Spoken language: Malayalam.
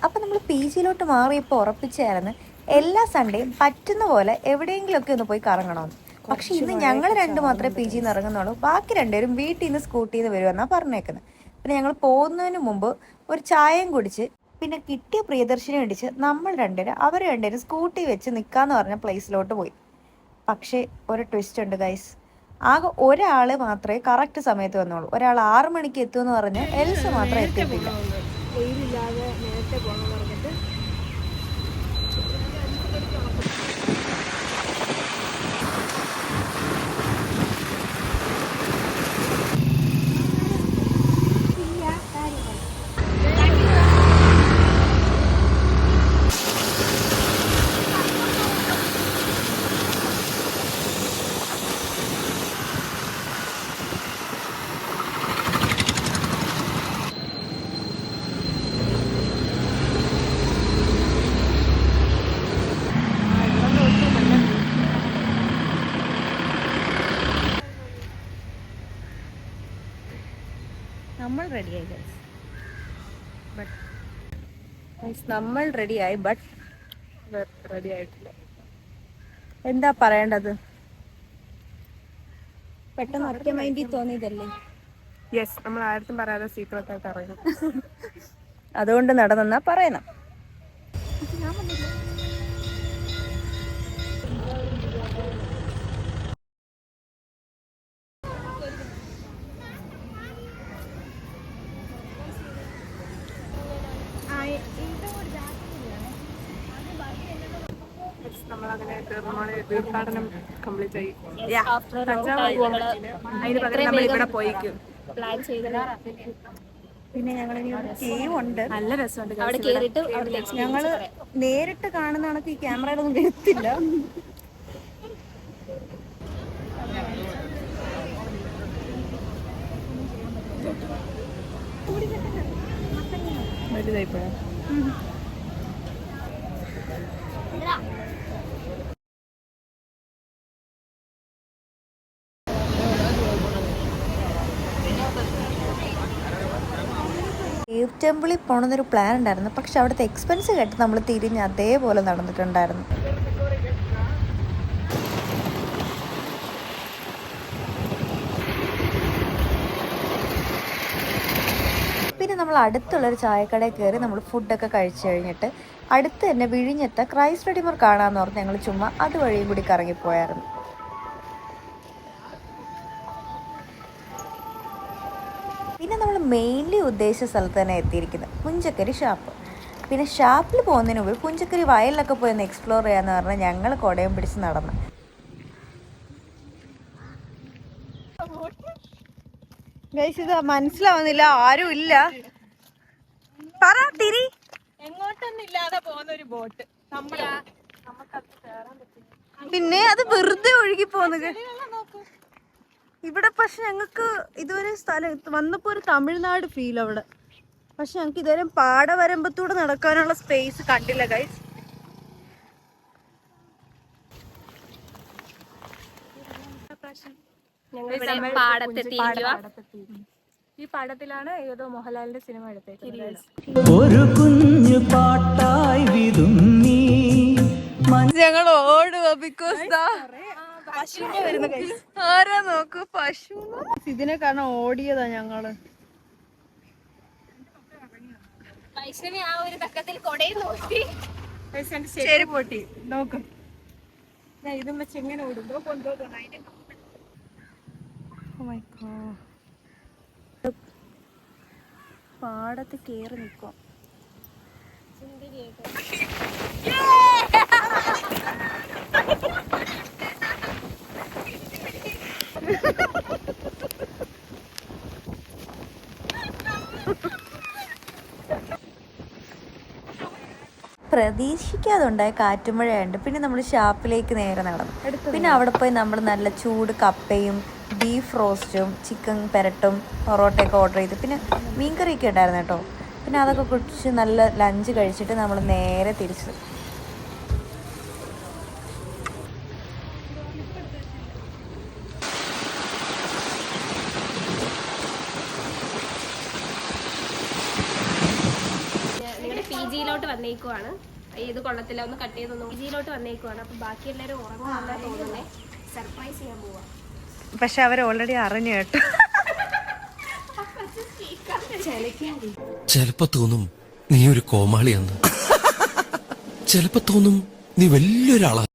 അപ്പം നമ്മൾ പി ജിയിലോട്ട് മാറിയപ്പോൾ ഉറപ്പിച്ചായിരുന്നു എല്ലാ സൺഡേയും പറ്റുന്ന പോലെ എവിടെയെങ്കിലുമൊക്കെ ഒന്ന് പോയി കറങ്ങണമെന്ന്. പക്ഷെ ഇന്ന് ഞങ്ങൾ രണ്ട് മാത്രമേ പി ജിന്ന് ഇറങ്ങുന്നുള്ളൂ. ബാക്കി രണ്ടുപേരും വീട്ടിൽ നിന്ന് സ്കൂട്ടിയിൽ നിന്ന് വരുമെന്നാണ് പറഞ്ഞേക്കുന്നത്. പിന്നെ ഞങ്ങൾ പോകുന്നതിന് മുമ്പ് ഒരു ചായയും കുടിച്ച് പിന്നെ കിട്ടിയ പ്രിയദർശിനി അടിച്ച് നമ്മൾ രണ്ടുപേരും അവർ രണ്ടുപേരും സ്കൂട്ടി വെച്ച് നിൽക്കാന്ന് പറഞ്ഞ പ്ലേസിലോട്ട് പോയി. പക്ഷേ ഒരു ട്വിസ്റ്റ് ഉണ്ട് ഗൈസ്. ആകെ ഒരാൾ മാത്രമേ കറക്റ്റ് സമയത്ത് വന്നുള്ളൂ. ഒരാൾ 6 മണിക്ക് എത്തുമെന്ന് പറഞ്ഞ് എൽസ് മാത്രം എത്തിയിട്ടില്ല. വെയിലില്ലാതെ നേരത്തെ പോകണമെന്ന് പറഞ്ഞിട്ട് നമ്മൾ റെഡിയായി ബട്ട് റെഡി ആയിട്ടില്ല. എന്താ പറയേണ്ടത്? പെട്ടെന്ന് ഒറ്റ മൈൻഡിൽ തോന്നിയതല്ലേ? യെസ്, നമ്മൾ ആർക്കും പറയാതെ സീക്രട്ട് ആയിട്ട് അറിയണം. അതുകൊണ്ട് നടന്നെന്നാ പറയണം. നമ്മളങ്ങനെ തീർത്ഥാടനം കംപ്ലീറ്റ് ആയി. അതിന് പകരം നമ്മൾ ഇവിടെ പോയിക്കും പ്ലാൻ ചെയ്തത്. പിന്നെ ഞങ്ങൾ കേവ് ഉണ്ട്, നല്ല രസമുണ്ട്. അവിടെ കേറിയിട്ട് ഞങ്ങള് നേരിട്ട് കാണുന്ന കണക്ക് ഈ ക്യാമറയിലൊന്നും വരത്തില്ല. വലുതായിപ്പോഴാ. കേവ് ടെമ്പിളിൽ പോകണമെന്നൊരു പ്ലാൻ ഉണ്ടായിരുന്നു. പക്ഷെ അവിടുത്തെ എക്സ്പെൻസ് കേട്ട് നമ്മൾ തിരിഞ്ഞ് അതേപോലെ നടന്നിട്ടുണ്ടായിരുന്നു. പിന്നെ നമ്മൾ അടുത്തുള്ളൊരു ചായക്കടയിൽ കയറി നമ്മൾ ഫുഡൊക്കെ കഴിച്ചു കഴിഞ്ഞിട്ട് അടുത്ത് തന്നെ വിഴിഞ്ഞത്തെ ക്രൈസ്റ്റ് റെഡിമർ കാണാമെന്ന് പറഞ്ഞ് ഞങ്ങൾ ചുമ്മാ അതുവഴിയും കൂടി കറങ്ങിപ്പോയായിരുന്നു. പിന്നെ നമ്മൾ മെയിൻലി ഉദ്ദേശിച്ച സ്ഥലത്ത് തന്നെ എത്തിയിരിക്കുന്നത് പുഞ്ചക്കരി ഷാപ്പ്. പിന്നെ ഷാപ്പിൽ പോകുന്നതിന് മുമ്പ് പുഞ്ചക്കരി വയലിലൊക്കെ പോയി ഒന്ന് എക്സ്പ്ലോർ ചെയ്യാന്ന് പറഞ്ഞാൽ ഞങ്ങൾ കുടയും പിടിച്ച് നടന്നു. ഇത് മനസ്സിലാവുന്നില്ല, ആരും ഇല്ല. പറ തിരി. എങ്ങോട്ടൊന്നും ഇല്ലാതെ പോകുന്ന ഒരു ബോട്ട്. പിന്നെ അത് വെറുതെ ഒഴുകി പോകുന്നത് ഇവിടെ. പക്ഷെ ഞങ്ങൾക്ക് ഇതുവരെ സ്ഥലം വന്നപ്പോ ഒരു തമിഴ്നാട് ഫീൽ അവിടെ. പക്ഷെ ഞങ്ങൾക്ക് ഇതുവരെ പാടവരമ്പത്തൂടെ നടക്കാനുള്ള സ്പേസ് കണ്ടില്ല ഗൈസ്. ഈ പാടത്തിലാണ് ഏതോ മോഹൻലാലിന്റെ സിനിമ എടുത്തേക്കുന്നത്. ഒരു കുഞ്ഞു പാട്ടായി വിതുങ്ങി ഞങ്ങൾ ഓടുക ബിക്കോസ് ആരാ നോക്കൂ പശു. ഇതിനെ കാരണം ഓടിയതാ ഞങ്ങള്. ആ ഒരു തക്കത്തിൽ കൊടയും നോക്കി ശരി പൊട്ടി നോക്കും. ഇതും വെച്ച് എങ്ങനെ ഓടുമ്പോ കൊണ്ടുപോകണം. പാടത്ത് കേറി നിൽക്കും. പ്രതീക്ഷിക്കാതെ ഉണ്ടായ കാറ്റുമഴയുണ്ട്. പിന്നെ നമ്മൾ ഷാപ്പിലേക്ക് നേരെ നടന്നു. പിന്നെ അവിടെ പോയി നമ്മൾ നല്ല ചൂട് കപ്പയും ബീഫ് റോസ്റ്റും ചിക്കൻ പെരട്ടും പൊറോട്ടയൊക്കെ ഓർഡർ ചെയ്ത് പിന്നെ മീൻകറിയൊക്കെ ഉണ്ടായിരുന്നു കേട്ടോ. പിന്നെ അതൊക്കെ കുടിച്ച് നല്ല ലഞ്ച് കഴിച്ചിട്ട് നമ്മൾ നേരെ തിരിച്ചു. ജിയിലോട്ട് വന്നേക്കുവാണ്. ഇത് കൊള്ളത്തില്ല, ഒന്ന് കട്ട് ചെയ്തൊന്നും. ജിയിലോട്ട് വന്നേക്കുവാണ്. അപ്പൊ ബാക്കി എല്ലാവരും ഉറങ്ങുമെന്നാ തോന്നുന്നേ. സർപ്രൈസ് ചെയ്യാൻ പോവാ. പക്ഷെ അവർ ഓൾറെഡി അറിഞ്ഞു കേട്ടോ. ചിലപ്പോ തോന്നും നീ ഒരു കോമാളിയാന്ന്, ചിലപ്പോ തോന്നും നീ വലിയൊരാളാ.